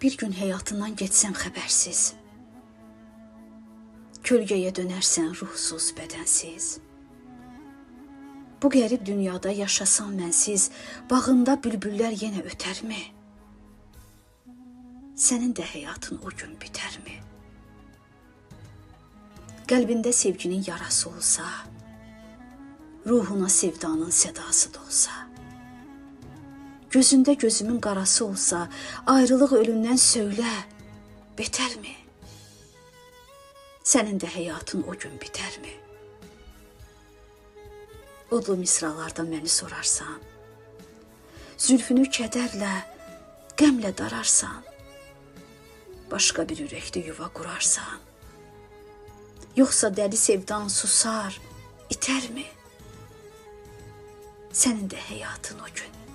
bir gün həyatından getsən xəbərsiz, kölgəyə dönərsən ruhsuz, bədənsiz. Bu qərib dünyada yaşasan mənsiz, bağında bülbüllər yenə ötərmi? Sənin də həyatın o gün bitərmi? Qəlbində sevginin yarası olsa, ruhuna sevdanın sədası da olsa, gözündə gözümün qarası olsa, ayrılıq ölümdən söylə, betərmi? Sənin də həyatın o gün bitərmi? Odlu misralarda məni sorarsan, zülfünü kədərlə, qəmlə dararsan, başqa bir ürəkdə yuva qurarsan, yoxsa dəli sevdan susar, itərmi? Sənin də həyatın o gün